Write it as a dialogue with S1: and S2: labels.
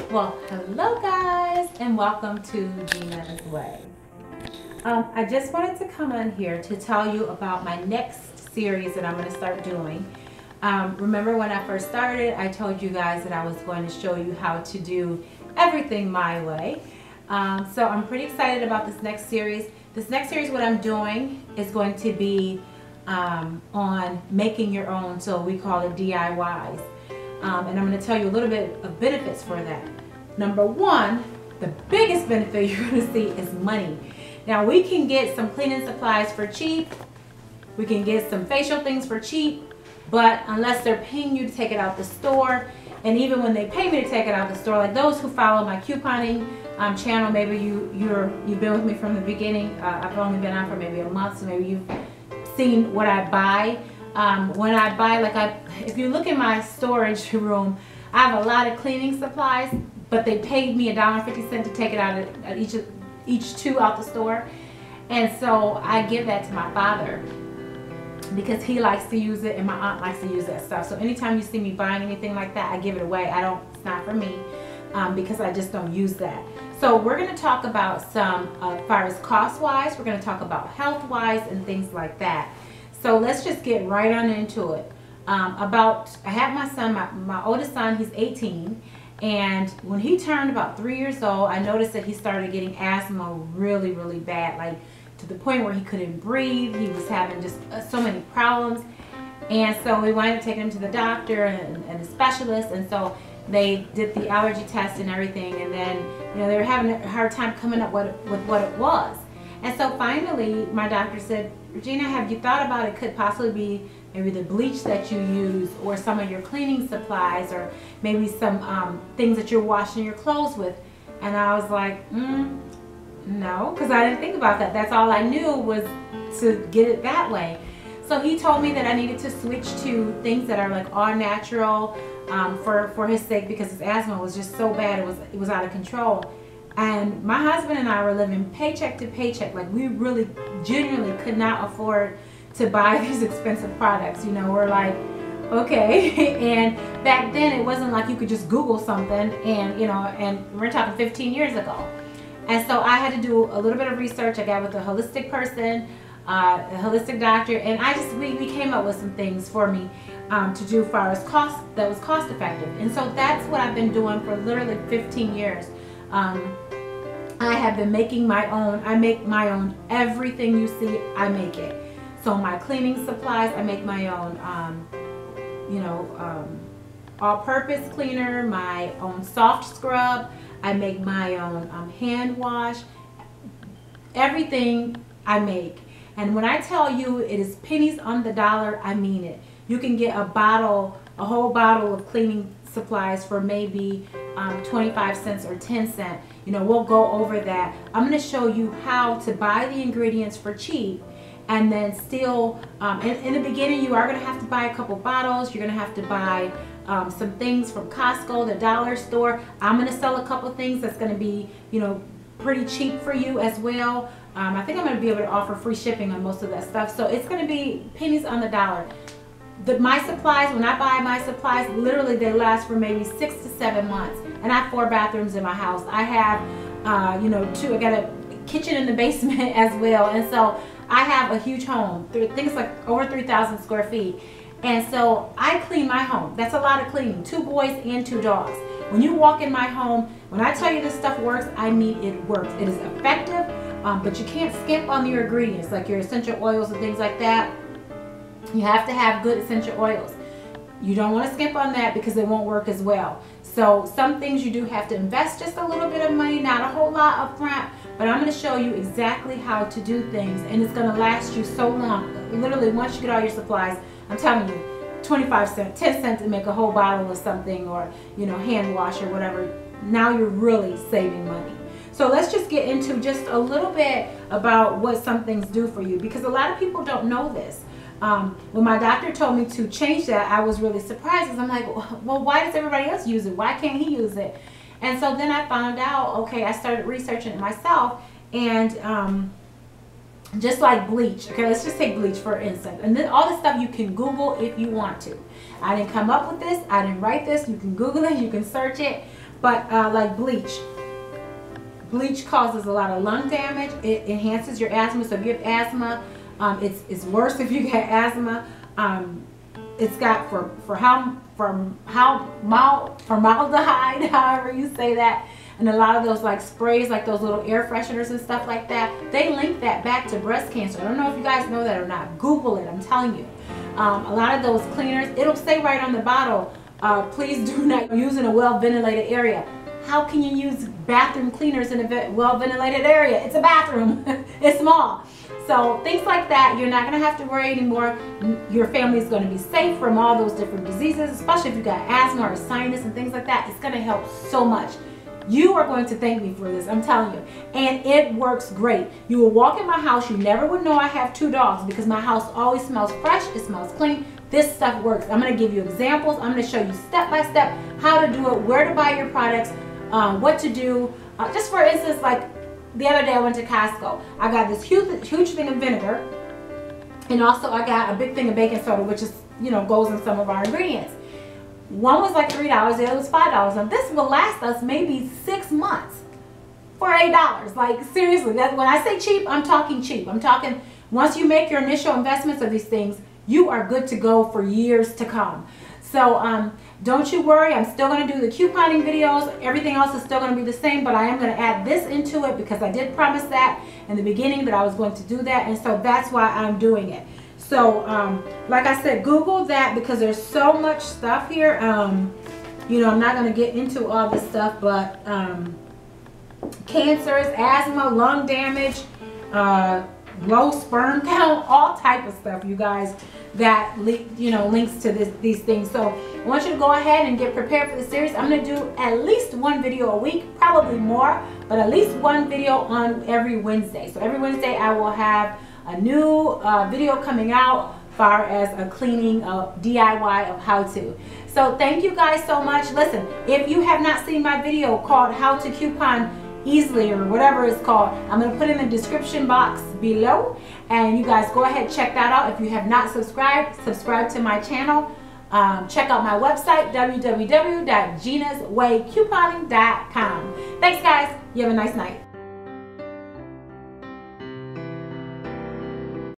S1: Well, hello guys, and welcome to Gina's Way. I just wanted to come on here to tell you about my next series that I'm going to start doing. Remember when I first started, I told you guys that I was going to show you how to do everything my way. So I'm pretty excited about this next series. This next series, what I'm doing is going to be on making your own, so we call it DIYs. And I'm going to tell you a little bit of benefits for that. Number one, the biggest benefit you're going to see is money. Now we can get some cleaning supplies for cheap. We can get some facial things for cheap, but unless they're paying you to take it out the store, and even when they pay me to take it out the store, like those who follow my couponing channel, maybe you've been with me from the beginning. I've only been on for maybe a month, so maybe you've seen what I buy. When I buy, if you look in my storage room, I have a lot of cleaning supplies, but they paid me $1.50 to take it out at each two out the store. And so I give that to my father because he likes to use it and my aunt likes to use that stuff. So anytime you see me buying anything like that, I give it away. It's not for me because I just don't use that. So we're going to talk about some, as far as cost-wise, we're going to talk about health-wise and things like that. So let's just get right on into it. I had my son, my oldest son, he's 18. And when he turned about 3 years old, I noticed that he started getting asthma really, really bad, like to the point where he couldn't breathe. He was having just so many problems. And so we wanted to take him to the doctor and a specialist. And so they did the allergy test and everything. And then, they were having a hard time coming up with what it was. And so finally, my doctor said, Regina, have you thought about it could possibly be maybe the bleach that you use or some of your cleaning supplies or maybe some things that you're washing your clothes with? And I was like, no, because I didn't think about that. That's all I knew was to get it that way. So he told me that I needed to switch to things that are like all natural for his sake, because his asthma was just so bad, it was out of control. And my husband and I were living paycheck to paycheck. Like, we really genuinely could not afford to buy these expensive products. We're like, okay. And back then it wasn't like you could just Google something and, and we're talking 15 years ago. And so I had to do a little bit of research. I got with a holistic person, a holistic doctor, and we came up with some things for me to do as far as cost, that was cost effective. And so that's what I've been doing for literally 15 years. I have been making my own. I make my own. Everything you see, I make it. So my cleaning supplies, I make my own, all-purpose cleaner, my own soft scrub. I make my own hand wash. Everything I make. And when I tell you it is pennies on the dollar, I mean it. You can get a whole bottle of cleaning supplies for maybe 25 cents or 10 cents. We'll go over that. I'm going to show you how to buy the ingredients for cheap, and then still, in the beginning, you are going to have to buy a couple bottles. You're going to have to buy some things from Costco, the dollar store. I'm going to sell a couple things that's going to be, pretty cheap for you as well. I think I'm going to be able to offer free shipping on most of that stuff. So it's going to be pennies on the dollar. My supplies, when I buy my supplies, literally they last for maybe 6 to 7 months. And I have 4 bathrooms in my house. I have, I got a kitchen in the basement as well. And so I have a huge home. Things like over 3,000 square feet. And so I clean my home. That's a lot of cleaning. 2 boys and 2 dogs. When you walk in my home, when I tell you this stuff works, I mean it works. It is effective, but you can't skimp on your ingredients, like your essential oils and things like that. You have to have good essential oils. You don't want to skimp on that because it won't work as well. So some things you do have to invest just a little bit of money, not a whole lot up front, but I'm going to show you exactly how to do things, and it's going to last you so long. Literally, once you get all your supplies, I'm telling you, 25 cents, 10 cents to make a whole bottle of something, or hand wash or whatever. Now you're really saving money. So let's just get into just a little bit about what some things do for you, because a lot of people don't know this. When my doctor told me to change that, I was really surprised, because I'm like, well, why does everybody else use it? Why can't he use it? And so then I found out, okay, I started researching it myself, and just like bleach. Okay, let's just take bleach for instance. And then all this stuff you can Google if you want to. I didn't come up with this. I didn't write this. You can Google it. You can search it. But like bleach. Bleach causes a lot of lung damage. It enhances your asthma. So if you have asthma, it's worse if you get asthma. It's got formaldehyde, however you say that, and a lot of those like sprays, like those little air fresheners and stuff like that, they link that back to breast cancer. I don't know if you guys know that or not. Google it, I'm telling you. A lot of those cleaners, it'll say right on the bottle, please do not use in a well-ventilated area. How can you use bathroom cleaners in a well-ventilated area? It's a bathroom. It's small. So things like that, you're not going to have to worry anymore. Your family is going to be safe from all those different diseases, especially if you got asthma or sinus and things like that. It's going to help so much. You are going to thank me for this, I'm telling you. And it works great. You will walk in my house, you never would know I have 2 dogs because my house always smells fresh, it smells clean. This stuff works. I'm going to give you examples. I'm going to show you step by step how to do it, where to buy your products, what to do. Just for instance, like the other day I went to Costco. I got this huge thing of vinegar, and also I got a big thing of baking soda, which is, you know, goes in some of our ingredients. One was like $3, the other was $5. Now this will last us maybe 6 months for $8. Like seriously, that when I say cheap, I'm talking cheap. I'm talking once you make your initial investments of these things, you are good to go for years to come. So don't you worry, I'm still going to do the couponing videos. Everything else is still going to be the same, but I am going to add this into it because I did promise that in the beginning that I was going to do that, and so that's why I'm doing it. So like I said, Google that because there's so much stuff here. You know, I'm not going to get into all this stuff, but cancers, asthma, lung damage, low sperm count, all type of stuff, you guys, that links to these things. So I want you to go ahead and get prepared for the series. I'm going to do at least 1 video a week, probably more, but at least 1 video on every Wednesday. So every Wednesday I will have a new video coming out far as a cleaning DIY of how to. So thank you guys so much. Listen, if you have not seen my video called How to Coupon Easily or whatever it's called, I'm going to put in the description box below, and you guys go ahead, check that out. If you have not subscribed, subscribe to my channel. Check out my website, www.ginaswaycouponing.com. Thanks guys, you have a nice night.